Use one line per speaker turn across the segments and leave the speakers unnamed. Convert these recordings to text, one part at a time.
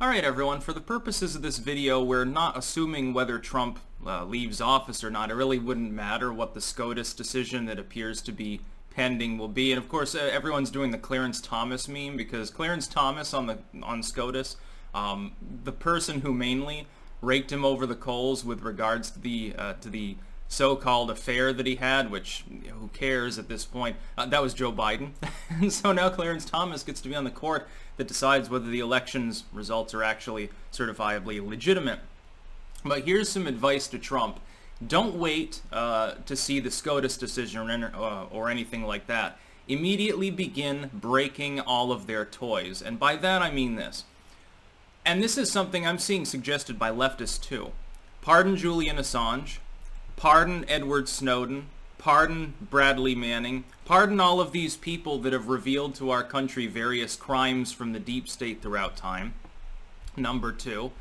Alright everyone, for the purposes of this video, we're not assuming whether Trump leaves office or not. It really wouldn't matter what the SCOTUS decision that appears to be pending will be. And of course, everyone's doing the Clarence Thomas meme, because Clarence Thomas on SCOTUS, the person who mainly raked him over the coals with regards to the so-called affair that he had, which who cares at this point, that was Joe Biden. And so now Clarence Thomas gets to be on the court that decides whether the election's results are actually certifiably legitimate. But here's some advice to Trump. Don't wait to see the SCOTUS decision or anything like that. Immediately begin breaking all of their toys. And by that I mean this. And this is something I'm seeing suggested by leftists too. Pardon Julian Assange. Pardon Edward Snowden. Pardon Bradley Manning. Pardon all of these people that have revealed to our country various crimes from the deep state throughout time. Number two,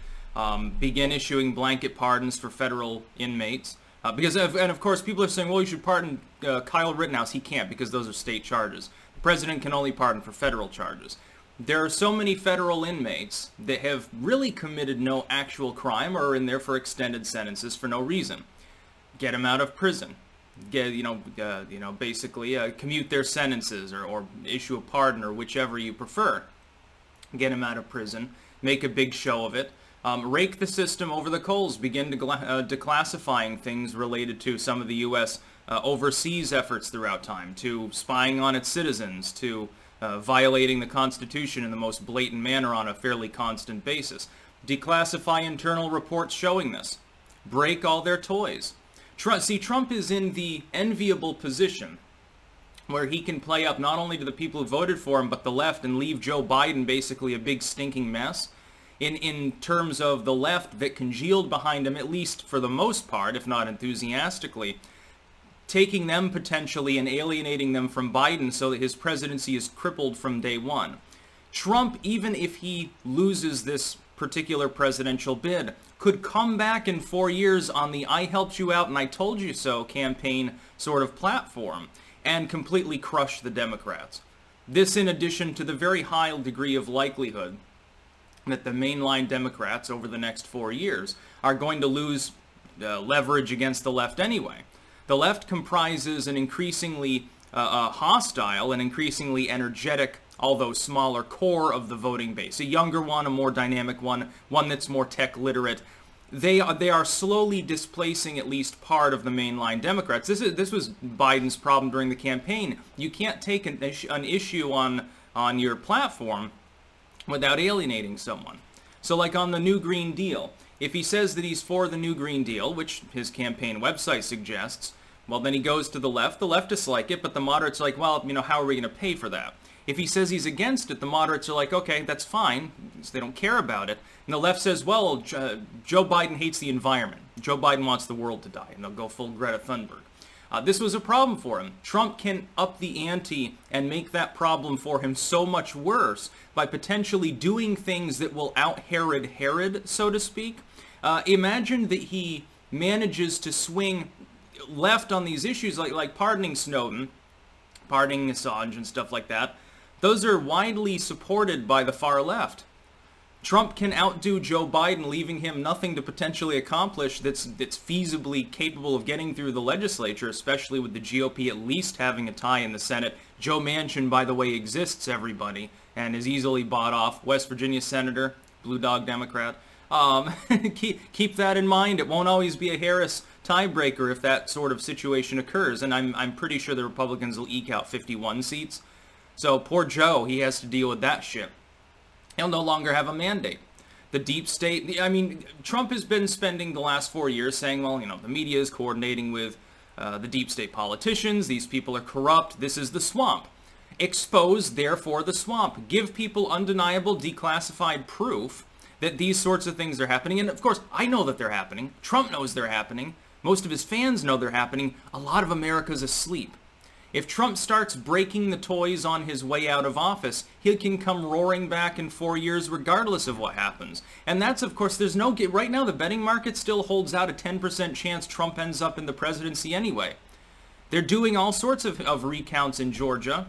begin issuing blanket pardons for federal inmates. And of course people are saying, well, you should pardon Kyle Rittenhouse. He can't, because those are state charges. The president can only pardon for federal charges. There are so many federal inmates that have really committed no actual crime or are in there for extended sentences for no reason. Get them out of prison. Basically commute their sentences or issue a pardon or whichever you prefer. Get them out of prison. Make a big show of it. Rake the system over the coals. Begin declassifying things related to some of the U.S. Overseas efforts throughout time, to spying on its citizens, to violating the Constitution in the most blatant manner on a fairly constant basis. Declassify internal reports showing this. Break all their toys. Trump is in the enviable position where he can play up not only to the people who voted for him, but the left, and leave Joe Biden basically a big stinking mess in terms of the left that congealed behind him, at least for the most part, if not enthusiastically, taking them potentially and alienating them from Biden so that his presidency is crippled from day one. Trump, even if he loses this particular presidential bid, could come back in 4 years on the I helped you out and I told you so campaign sort of platform and completely crush the Democrats. This in addition to the very high degree of likelihood that the mainline Democrats over the next 4 years are going to lose leverage against the left anyway. The left comprises an increasingly hostile and increasingly energetic, although smaller, core of the voting base. A younger one, a more dynamic one, one that's more tech literate. They are slowly displacing at least part of the mainline Democrats. This was Biden's problem during the campaign. You can't take an issue on your platform without alienating someone. So like on the New Green Deal, if he says that he's for the New Green Deal, which his campaign website suggests, well, then he goes to the left. The leftists like it, but the moderates are like, well, how are we going to pay for that? If he says he's against it, the moderates are like, okay, that's fine, so they don't care about it. And the left says, well, Joe Biden hates the environment. Joe Biden wants the world to die, and they'll go full Greta Thunberg. This was a problem for him. Trump can up the ante and make that problem for him so much worse by potentially doing things that will out-Herod Herod, so to speak. Imagine that he manages to swing left on these issues like pardoning Snowden, pardoning Assange and stuff like that. Those are widely supported by the far left. Trump can outdo Joe Biden, leaving him nothing to potentially accomplish that's feasibly capable of getting through the legislature, especially with the GOP at least having a tie in the Senate. Joe Manchin, by the way, exists, everybody, and is easily bought off. West Virginia Senator, Blue Dog Democrat. Keep that in mind. It won't always be a Harris tiebreaker if that sort of situation occurs, and I'm pretty sure the Republicans will eke out 51 seats. So poor Joe, he has to deal with that shit. He'll no longer have a mandate. The deep state, Trump has been spending the last 4 years saying, well, the media is coordinating with the deep state politicians, these people are corrupt, this is the swamp. Expose, therefore, the swamp. Give people undeniable, declassified proof that these sorts of things are happening. And of course, I know that they're happening. Trump knows they're happening. Most of his fans know they're happening. A lot of America's asleep. If Trump starts breaking the toys on his way out of office, he can come roaring back in 4 years regardless of what happens. And that's, of course, right now the betting market still holds out a 10% chance Trump ends up in the presidency anyway. They're doing all sorts of recounts in Georgia.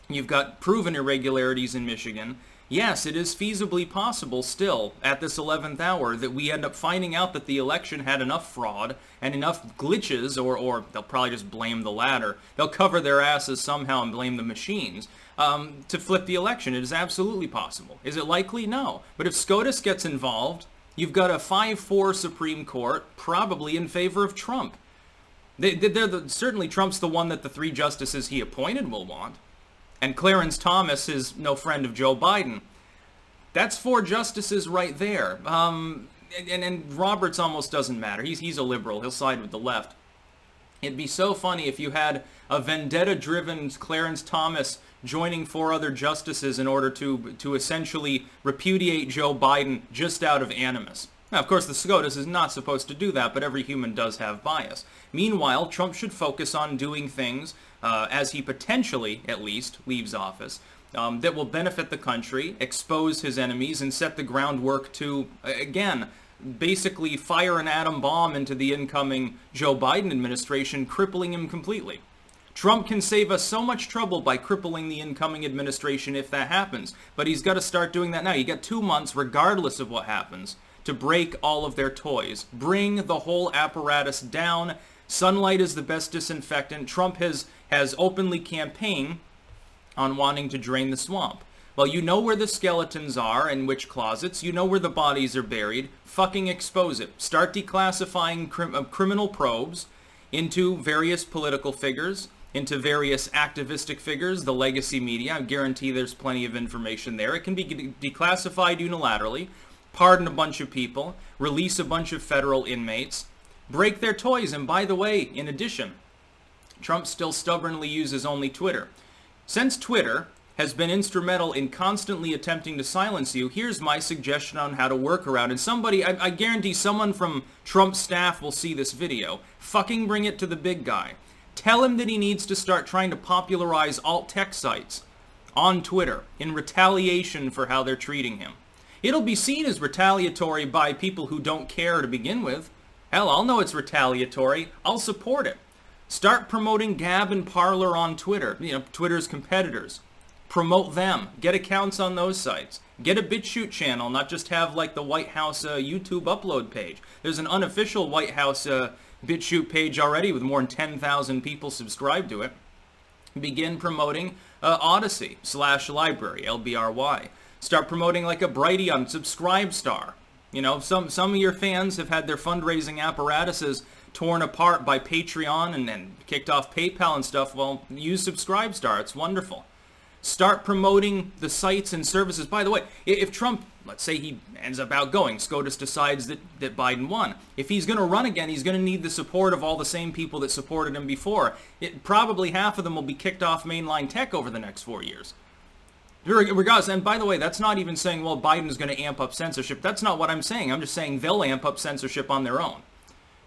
You've got proven irregularities in Michigan. Yes, it is feasibly possible still, at this 11th hour, that we end up finding out that the election had enough fraud and enough glitches, or they'll probably just blame the latter. They'll cover their asses somehow and blame the machines to flip the election. It is absolutely possible. Is it likely? No. But if SCOTUS gets involved, you've got a 5-4 Supreme Court probably in favor of Trump. Certainly Trump's the one that the 3 justices he appointed will want. And Clarence Thomas is no friend of Joe Biden. That's 4 justices right there. And Roberts almost doesn't matter. He's a liberal. He'll side with the left. It'd be so funny if you had a vendetta-driven Clarence Thomas joining 4 other justices in order to essentially repudiate Joe Biden just out of animus. Now, of course, the SCOTUS is not supposed to do that, but every human does have bias. Meanwhile, Trump should focus on doing things, as he potentially, at least, leaves office, that will benefit the country, expose his enemies, and set the groundwork to, again, basically fire an atom bomb into the incoming Joe Biden administration, crippling him completely. Trump can save us so much trouble by crippling the incoming administration if that happens, but he's got to start doing that now. You got 2 months, regardless of what happens, to break all of their toys. Bring the whole apparatus down. Sunlight is the best disinfectant. Trump has openly campaigned on wanting to drain the swamp. Well, you know where the skeletons are and which closets. You know where the bodies are buried. Fucking expose it. Start declassifying criminal probes into various political figures, into various activistic figures, the legacy media. I guarantee there's plenty of information there. It can be declassified unilaterally. Pardon a bunch of people, release a bunch of federal inmates, break their toys. And by the way, in addition, Trump still stubbornly uses only Twitter. Since Twitter has been instrumental in constantly attempting to silence you, here's my suggestion on how to work around. And somebody, I guarantee someone from Trump's staff will see this video. Fucking bring it to the big guy. Tell him that he needs to start trying to popularize alt-tech sites on Twitter in retaliation for how they're treating him. It'll be seen as retaliatory by people who don't care to begin with. Hell, I'll know it's retaliatory. I'll support it. Start promoting Gab and Parler on Twitter. You know, Twitter's competitors. Promote them. Get accounts on those sites. Get a BitChute channel, not just have like the White House YouTube upload page. There's an unofficial White House BitChute page already with more than 10,000 people subscribed to it. Begin promoting Odyssey/library, LBRY. Start promoting like a Brighty on Subscribestar. You know, some of your fans have had their fundraising apparatuses torn apart by Patreon and kicked off PayPal and stuff. Well, use Subscribestar. It's wonderful. Start promoting the sites and services. By the way, if Trump, let's say he ends up outgoing, SCOTUS decides that Biden won. If he's going to run again, he's going to need the support of all the same people that supported him before. Probably half of them will be kicked off mainline tech over the next 4 years. Regardless, and by the way, that's not even saying, well, Biden's going to amp up censorship. That's not what I'm saying. I'm just saying they'll amp up censorship on their own.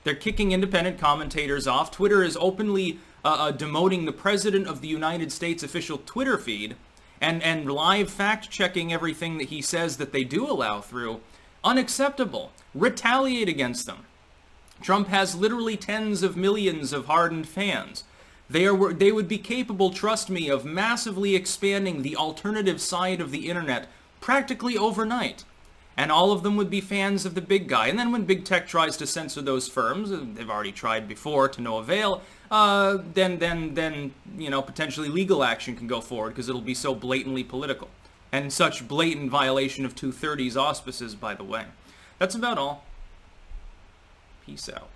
They're kicking independent commentators off. Twitter is openly demoting the President of the United States official Twitter feed and live fact-checking everything that he says that they do allow through. Unacceptable. Retaliate against them. Trump has literally tens of millions of hardened fans. They would be capable, trust me, of massively expanding the alternative side of the internet practically overnight. And all of them would be fans of the big guy. And then when big tech tries to censor those firms, they've already tried before to no avail, then you know, potentially legal action can go forward because it'll be so blatantly political. And such blatant violation of 230's auspices, by the way. That's about all. Peace out.